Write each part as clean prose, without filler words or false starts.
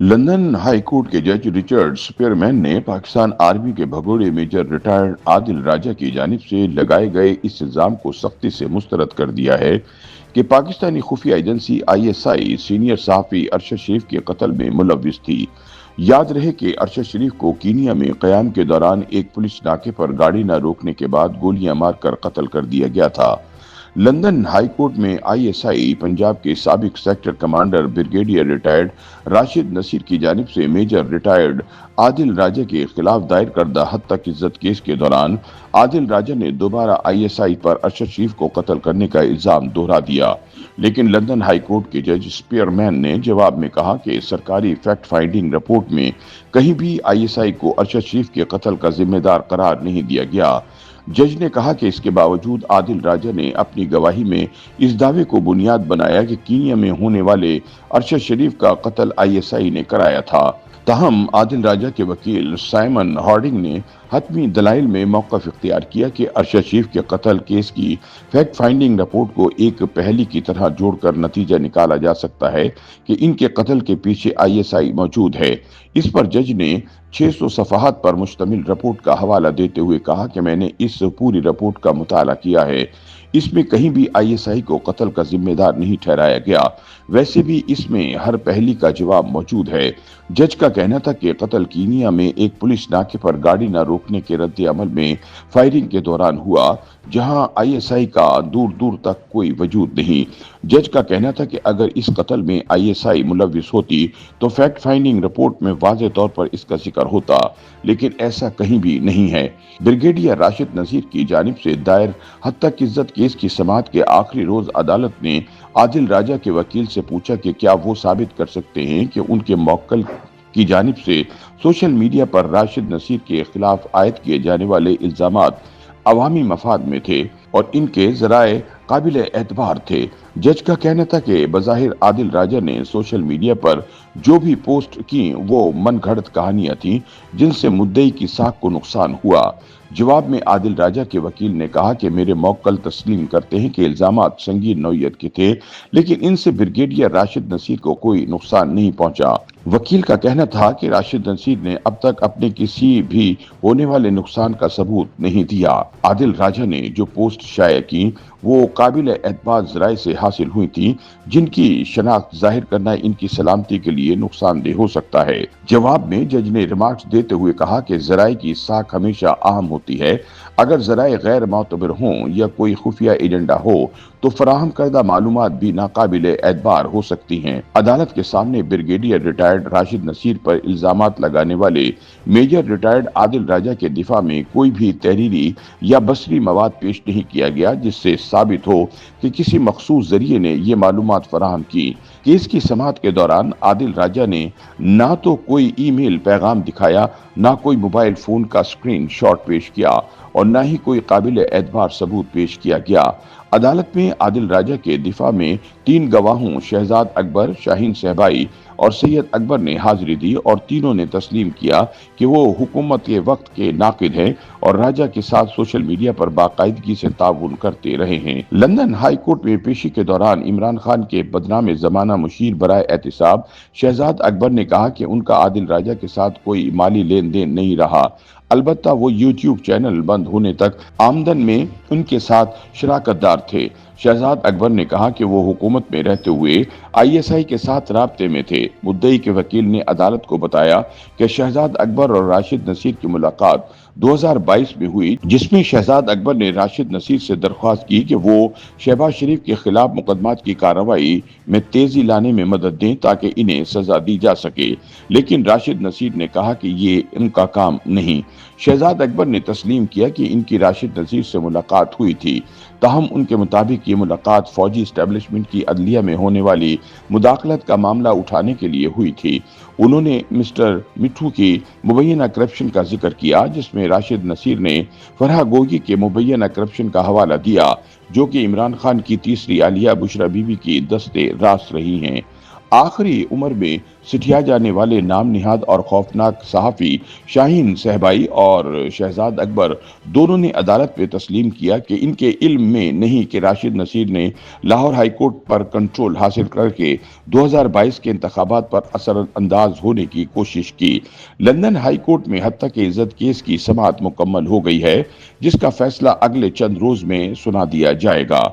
London high court के जज Richard Spearman ने पाकिस्तान आर्मी के भगोड़े मेजर रिटायर्ड आदिल राजा की जानिब से लगाए गए इस इल्जाम को सख्ती से मुस्तरद कर दिया है कि पाकिस्तानी खुफिया एजेंसी आईएसआई सीनियर सहाफी अरशद शरीफ के कत्ल में मुलव्विस थी। याद रहे कि अरशद शरीफ को कीनिया में क़याम के दौरान एक पुलिस नाके पर गाड़ी न रोकने के बाद गोलियां मारकर कत्ल कर दिया गया था। लंदन हाई कोर्ट में आईएसआई पंजाब के साबिक sector commander brigadier retired Rashid Nasir की जानिब से मेजर रिटायर्ड आदिल राजा के खिलाफ दायर करदा हद तक इज्जत केस के दौरान आदिल राजा ने दोबारा आईएसआई पर अरशद शरीफ को कत्ल करने का इल्जाम दोहरा दिया। लेकिन लंदन हाई कोर्ट के जज स्पीयरमैन ने जवाब में कहा कि सरकारी फैक्ट फाइंडिंग रिपोर्ट में कहीं भी आईएसआई को अरशद शरीफ के कत्ल का जिम्मेदार करार नहीं दिया गया। जज ने कहा कि इसके बावजूद आदिल राजा ने अपनी गवाही में इस दावे को बुनियाद बनाया कि कीनिया में होने वाले अरशद शरीफ का कत्ल आईएसआई ने कराया था। तहम आदिल राजा के वकील साइमन हॉर्डिंग ने हतमी दलाइल में मौक़िफ़ इख्तियार किया कि अरशद शरीफ के कत्ल केस की फैक्ट फाइंडिंग रिपोर्ट को एक पहेली की तरह जोड़कर नतीजा निकाला जा सकता है कि इनके कत्ल के पीछे आईएसआई मौजूद है। इस पर जज ने 600 सफ़हात पर मुश्तमिल रिपोर्ट का हवाला देते हुए कहा कि मैंने इस पूरी रिपोर्ट का मुताला किया है। इसमें कहीं भी आईएसआई को कत्ल का जिम्मेदार नहीं ठहराया गया। वैसे भी इसमें हर पहेली का जवाब मौजूद है। जज का कहना था कि कत्ल कीनिया में एक पुलिस नाके पर गाड़ी न रोकने के रद्द अमल में फायरिंग के दौरान हुआ, जहां आईएसआई का दूर दूर तक कोई वजूद नहीं। जज का कहना था कि अगर इस कत्ल में आईएसआई मुलव्विस होती तो फैक्ट फाइंडिंग रिपोर्ट में वाज़ेह तौर पर इसका जिक्र होता, लेकिन ऐसा कहीं भी नहीं है। ब्रिगेडियर राशिद नसीर की जानिब से दायर हद तक इज्जत केस की समाअत के आखिरी रोज अदालत ने आदिल राजा के वकील से पूछा कि क्या वो साबित कर सकते हैं कि उनके मौक्कल की जानिब से सोशल मीडिया पर राशिद नसीर के खिलाफ आयद किए जाने वाले इल्जामात अवामी मफाद में थे और इनके जराए काबिल एतबार थे। जज का कहना था कि बज़ाहिर आदिल राजा ने सोशल मीडिया पर जो भी पोस्ट की वो मन घड़त कहानियां थीं जिनसे मुद्दई की साख को नुकसान हुआ। जवाब में आदिल राजा के वकील ने कहा कि मेरे मौक्कल तस्लीम करते हैं कि इल्जामात संगीन नौयत के थे, लेकिन इनसे ब्रिगेडियर राशिद नसीर को कोई नुकसान नहीं पहुंचा। वकील का कहना था कि राशिद नसीर ने अब तक अपने किसी भी होने वाले नुकसान का सबूत नहीं दिया। आदिल राजा ने जो पोस्ट शाया की वो काबिल एतबार जराए से हासिल हुई थी, जिनकी शनाख्त जाहिर करना इनकी सलामती के लिए नुकसानदेह हो सकता है। जवाब में जज ने रिमार्क्स देते हुए कहा कि जराए की साख हमेशा अहम होती है। अगर जराए गैर मोतबर हों या कोई खुफिया एजेंडा हो तो फराहम करदा मालूमात भी नाकाबिल एतबार हो सकती हैं। अदालत के सामने ब्रिगेडियर रिटायर्ड राशिद नसीर पर इल्जामात लगाने वाले मेजर रिटायर्ड आदिल राजा के दिफा में कोई भी तहरीरी या बसरी मवाद पेश नहीं किया गया जिससे साबित हो कि किसी मखसूस जरिए ने ये मालूमात फराहम की। केस की समाअत के दौरान आदिल राजा ने ना तो कोई ईमेल पैगाम दिखाया, ना कोई मोबाइल फोन का स्क्रीन शॉट पेश किया और ना ही कोई काबिल एतबार सबूत पेश किया गया। अदालत में आदिल राजा के दिफा में 3 गवाहों शहजाद अकबर, शाहीन सहबाई और सैयद अकबर ने हाजिरी दी और तीनों ने तस्लीम किया कि वो हुकूमत के वक्त के नाकिद हैं और राजा के साथ सोशल मीडिया पर बाकायदगी से ताउन करते रहे हैं। लंदन हाई कोर्ट में पेशी के दौरान इमरान खान के बदनाम जमाना मुशीर बराए एहतिसाब शहजाद अकबर ने कहा कि उनका आदिल राजा के साथ कोई माली लेन देन नहीं रहा। अलबत्ता वो यूट्यूब चैनल बंद होने तक आमदन में उनके साथ शराकतदार थे। शहजाद अकबर ने कहा कि वो हुकूमत में रहते हुए आईएसआई के साथ राब्ते में थे। मुद्दई के वकील ने अदालत को बताया कि शहजाद अकबर और राशिद नसीर की मुलाकात 2022 में हुई, जिसमें शहजाद अकबर ने राशिद नसीर से दरख्वास्त की कि वो शहबाज शरीफ के खिलाफ मुकदमात की कार्रवाई में तेजी लाने में मदद दें ताकि इन्हें सजा दी जा सके, लेकिन राशिद नसीर ने कहा कि ये इनका काम नहीं। शहजाद अकबर ने तस्लीम किया कि इनकी राशिद नसीर से मुलाकात हुई थी, ताहम उनके मुताबिक ये मुलाकात फौजी इस्टेब्लिशमेंट की अदलिया में होने वाली मुदाखलत का मामला उठाने के लिए हुई थी। उन्होंने मिस्टर मिठू की मुबैना करप्शन का जिक्र किया, जिसमें राशिद नसीर ने फरहा गोगी के मुबैना करप्शन का हवाला दिया, जो कि इमरान खान की तीसरी आलिया बुशरा बीबी की दस्ते रास रही हैं। आखिरी उम्र में सिटिया जाने वाले नाम निहाद और खौफनाक सहाफ़ी शाहीन सहबाई और शहजाद अकबर दोनों ने अदालत में तस्लीम किया कि इनके इल्म में नहीं कि राशिद नसीर ने लाहौर हाई कोर्ट पर कंट्रोल हासिल करके 2022 के इंतखाबात पर असरअंदाज होने की कोशिश की। लंदन हाई कोर्ट में हत्या के इज्जत केस की समाअत मुकम्मल हो गई है, जिसका फैसला अगले चंद रोज में सुना दिया जाएगा।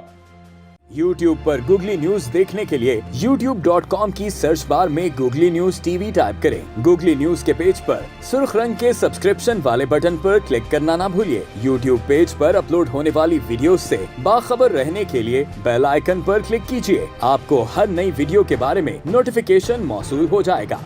YouTube पर गूगली न्यूज देखने के लिए youtube.com की सर्च बार में गूगली न्यूज टीवी टाइप करें। गूगली न्यूज के पेज पर सुर्ख रंग के सब्सक्रिप्शन वाले बटन पर क्लिक करना ना भूलिए। YouTube पेज पर अपलोड होने वाली वीडियोस से बाखबर रहने के लिए बेल आइकन पर क्लिक कीजिए। आपको हर नई वीडियो के बारे में नोटिफिकेशन मौसूल हो जाएगा।